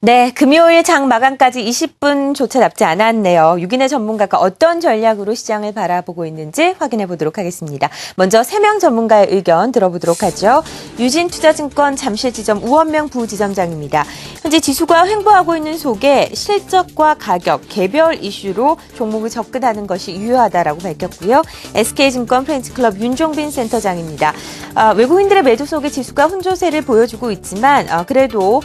네, 금요일 장 마감까지 20분조차 남지 않았네요. 유기내 전문가가 어떤 전략으로 시장을 바라보고 있는지 확인해 보도록 하겠습니다. 먼저 3명 전문가의 의견 들어보도록 하죠. 유진투자증권 잠실지점 우원명 부지점장입니다. 현재 지수가 횡보하고 있는 속에 실적과 가격, 개별 이슈로 종목을 접근하는 것이 유효하다라고 밝혔고요. SK증권 프렌치클럽 윤종빈 센터장입니다. 외국인들의 매도 속에 지수가 혼조세를 보여주고 있지만 그래도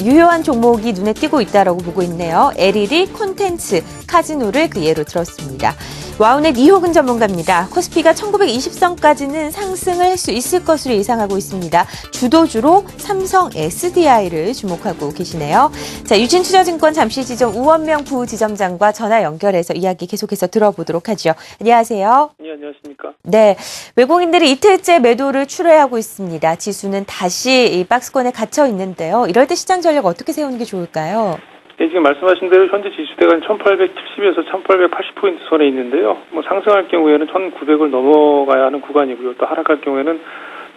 유효한 종목이 눈에 띄고 있다라고 보고 있네요. LED, 콘텐츠, 카지노를 그 예로 들었습니다. 와우넷 이호근 전문가입니다. 코스피가 1920선까지는 상승을 할 수 있을 것으로 예상하고 있습니다. 주도주로 삼성 SDI를 주목하고 계시네요. 자, 유진투자증권 잠실지점 우원명 부지점장과 전화 연결해서 이야기 계속해서 들어보도록 하죠. 안녕하세요. 네, 안녕하십니까. 네, 외국인들이 이틀째 매도를 출회하고 있습니다. 지수는 다시 이 박스권에 갇혀 있는데요. 이럴 때 시장 전략 어떻게 세우는 게 좋을까요? 네, 지금 말씀하신 대로 현재 지수대가 1870에서 1880포인트 선에 있는데요. 상승할 경우에는 1900을 넘어가야 하는 구간이고요. 또 하락할 경우에는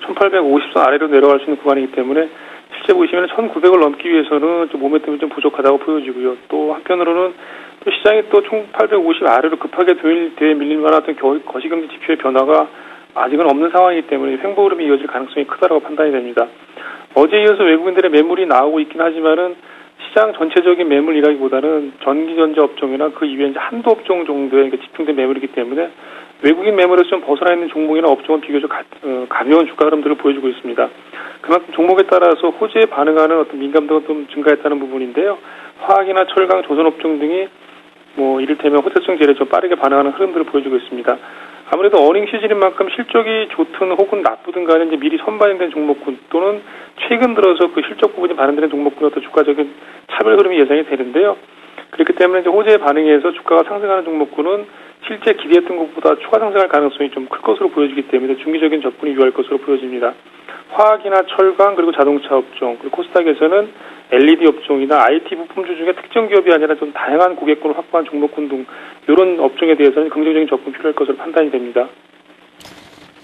1850선 아래로 내려갈 수 있는 구간이기 때문에 실제 보시면 1900을 넘기 위해서는 좀 모멘텀이 좀 부족하다고 보여지고요. 또 한편으로는 또 시장이 또 1850 아래로 급하게 밀릴 만한 어떤 거시경제 지표의 변화가 아직은 없는 상황이기 때문에 횡보 흐름이 이어질 가능성이 크다고 판단이 됩니다. 어제에 이어서 외국인들의 매물이 나오고 있긴 하지만은 시장 전체적인 매물이라기보다는 전기전자 업종이나 그 이외에 이제 한두 업종 정도에 집중된 매물이기 때문에 외국인 매물에서 좀 벗어나 있는 종목이나 업종은 비교적 가벼운 주가 흐름들을 보여주고 있습니다. 그만큼 종목에 따라서 호재에 반응하는 어떤 민감도가 좀 증가했다는 부분인데요. 화학이나 철강, 조선업종 등이 이를테면 호재성 재료에 좀 빠르게 반응하는 흐름들을 보여주고 있습니다. 아무래도 어닝 시즌인 만큼 실적이 좋든 혹은 나쁘든 간에 이제 미리 선반영된 종목군 또는 최근 들어서 그 실적 부분이 반영되는 종목군의 어떤 주가적인 차별 흐름이 예상이 되는데요. 그렇기 때문에 이제 호재에 반응해서 주가가 상승하는 종목군은 실제 기대했던 것보다 추가 상승할 가능성이 좀 클 것으로 보여지기 때문에 중기적인 접근이 유효할 것으로 보여집니다. 화학이나 철강 그리고 자동차 업종 그리고 코스닥에서는 LED 업종이나 IT 부품주 중에 특정 기업이 아니라 좀 다양한 고객군을 확보한 종목군 등 이런 업종에 대해서는 긍정적인 접근 필요할 것으로 판단이 됩니다.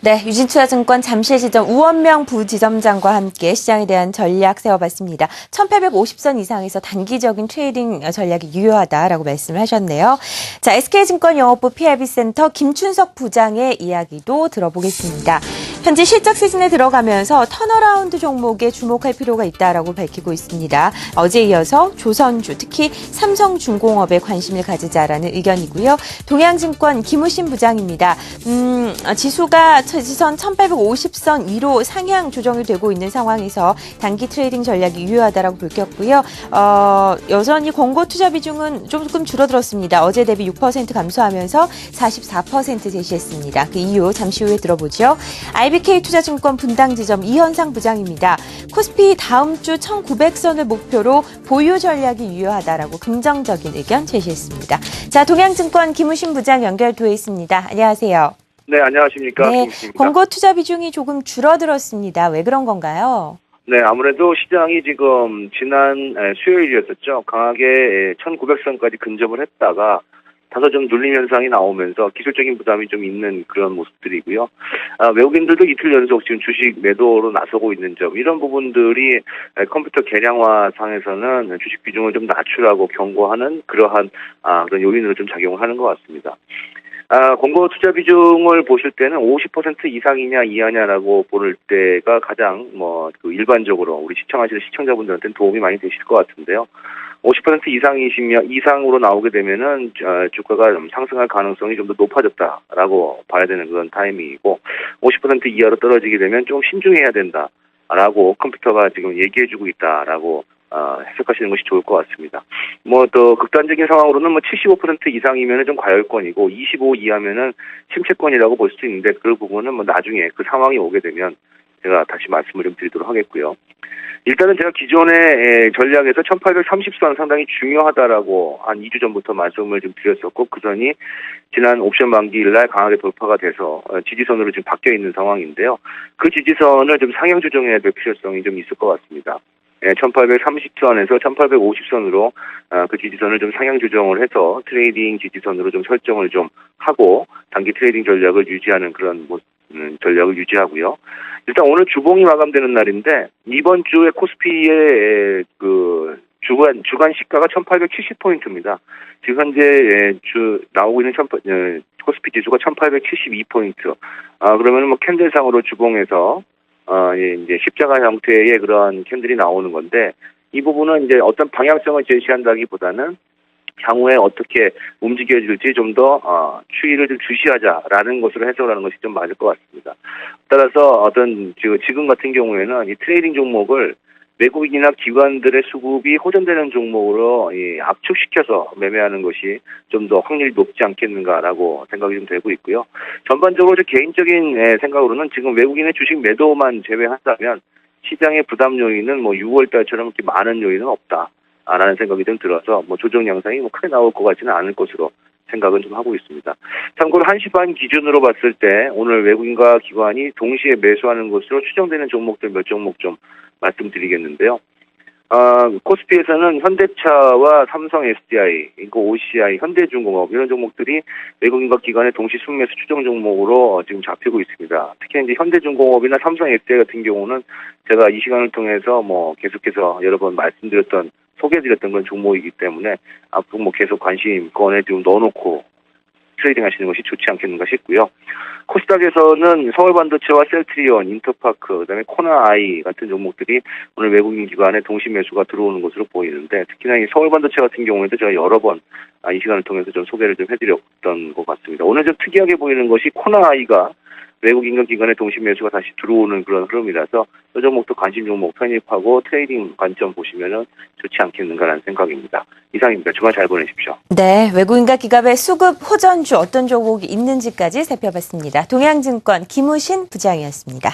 네, 유진투자증권 잠실지점 우원명 부지점장과 함께 시장에 대한 전략 세워봤습니다. 1850선 이상에서 단기적인 트레이딩 전략이 유효하다라고 말씀을 하셨네요. 자, SK증권 영업부 PIB센터 김춘석 부장의 이야기도 들어보겠습니다. 현재 실적 시즌에 들어가면서 턴어라운드 종목에 주목할 필요가 있다라고 밝히고 있습니다. 어제에 이어서 조선주, 특히 삼성중공업에 관심을 가지자라는 의견이고요. 동양증권 김우신 부장입니다. 지수가 지선 1850선 위로 상향 조정이 되고 있는 상황에서 단기 트레이딩 전략이 유효하다라고 밝혔고요. 여전히 권고 투자 비중은 조금 줄어들었습니다. 어제 대비 6% 감소하면서 44% 제시했습니다. 그 이유 잠시 후에 들어보죠. IBK 투자증권 분당지점 이현상 부장입니다. 코스피 다음 주 1900선을 목표로 보유 전략이 유효하다라고 긍정적인 의견 제시했습니다. 자, 동양증권 김우신 부장 연결돼 있습니다. 안녕하세요. 네, 안녕하십니까. 네, 권고 투자 비중이 조금 줄어들었습니다. 왜 그런 건가요? 네, 아무래도 시장이 지금 지난 수요일이었었죠. 강하게 1900선까지 근접을 했다가 다소 좀 눌림 현상이 나오면서 기술적인 부담이 좀 있는 그런 모습들이고요. 외국인들도 이틀 연속 지금 주식 매도로 나서고 있는 점, 이런 부분들이 컴퓨터 계량화 상에서는 주식 비중을 좀 낮추라고 경고하는 그러한 그런 요인으로 좀 작용을 하는 것 같습니다. 권고 투자 비중을 보실 때는 50% 이상이냐 이하냐라고 볼 때가 가장 일반적으로 우리 시청하시는 시청자분들한테는 도움이 많이 되실 것 같은데요. 50% 이상으로 나오게 되면은 주가가 좀 상승할 가능성이 좀 더 높아졌다라고 봐야 되는 그런 타이밍이고, 50% 이하로 떨어지게 되면 좀 신중해야 된다라고 컴퓨터가 지금 얘기해주고 있다라고 해석하시는 것이 좋을 것 같습니다. 더 극단적인 상황으로는 75% 이상이면은 좀 과열권이고 25 이하면은 침체권이라고 볼 수도 있는데, 그 부분은 나중에 그 상황이 오게 되면 제가 다시 말씀을 좀 드리도록 하겠고요. 일단은 제가 기존의 전략에서 1830선 상당히 중요하다라고 한 2주 전부터 말씀을 좀 드렸었고, 그 선이 지난 옵션 만기일 날 강하게 돌파가 돼서 지지선으로 지금 바뀌어 있는 상황인데요. 그 지지선을 좀 상향 조정해야 될 필요성이 좀 있을 것 같습니다. 1830선에서 1850선으로 그 지지선을 좀 상향 조정을 해서 트레이딩 지지선으로 좀 설정을 좀 하고 단기 트레이딩 전략을 유지하는 그런 전략을 유지하고요. 일단 오늘 주봉이 마감되는 날인데 이번 주에 코스피의 그 주간 시가가 1870포인트입니다. 지금 현재 나오고 있는 코스피 지수가 1872포인트. 그러면 뭐 캔들상으로 주봉에서 이제 십자가 형태의 그런 캔들이 나오는 건데 이 부분은 이제 어떤 방향성을 제시한다기보다는 향후에 어떻게 움직여질지 좀 더 추이를 좀 주시하자라는 것으로 해석을 하는 것이 좀 맞을 것 같습니다. 따라서 지금 같은 경우에는 이 트레이딩 종목을 외국인이나 기관들의 수급이 호전되는 종목으로 압축시켜서 매매하는 것이 좀 더 확률이 높지 않겠는가라고 생각이 좀 되고 있고요. 전반적으로 제 개인적인 생각으로는 지금 외국인의 주식 매도만 제외한다면 시장의 부담 요인은 뭐 6월 달처럼 이렇게 많은 요인은 없다라는 생각이 좀 들어서 뭐 조정 양상이 뭐 크게 나올 것 같지는 않을 것으로 생각은 좀 하고 있습니다. 참고로 1시 반 기준으로 봤을 때 오늘 외국인과 기관이 동시에 매수하는 것으로 추정되는 종목들 몇 종목 좀 말씀드리겠는데요. 코스피에서는 현대차와 삼성 SDI, OCI, 현대중공업 이런 종목들이 외국인과 기관의 동시 순매수 추정 종목으로 지금 잡히고 있습니다. 특히 이제 현대중공업이나 삼성 SDI 같은 경우는 제가 이 시간을 통해서 뭐 계속해서 여러 번 소개해드렸던 그런 종목이기 때문에 앞으로 뭐 계속 관심권에 좀 넣어놓고 트레이딩 하시는 것이 좋지 않겠는가 싶고요. 코스닥에서는 서울반도체와 셀트리온, 인터파크, 그다음에 코나아이 같은 종목들이 오늘 외국인 기관의 동시 매수가 들어오는 것으로 보이는데 특히나 이 서울반도체 같은 경우에도 제가 여러 번 이 시간을 통해서 좀 소개를 좀 해드렸던 것 같습니다. 오늘 좀 특이하게 보이는 것이 코나아이가 외국인과 기관의 동시 매수가 다시 들어오는 그런 흐름이라서 이 종목도 관심 종목 편입하고 트레이딩 관점 보시면은 좋지 않겠는가라는 생각입니다. 이상입니다. 주말 잘 보내십시오. 네, 외국인과 기관의 수급 호전주 어떤 종목이 있는지까지 살펴봤습니다. 동양증권 김우신 부장이었습니다.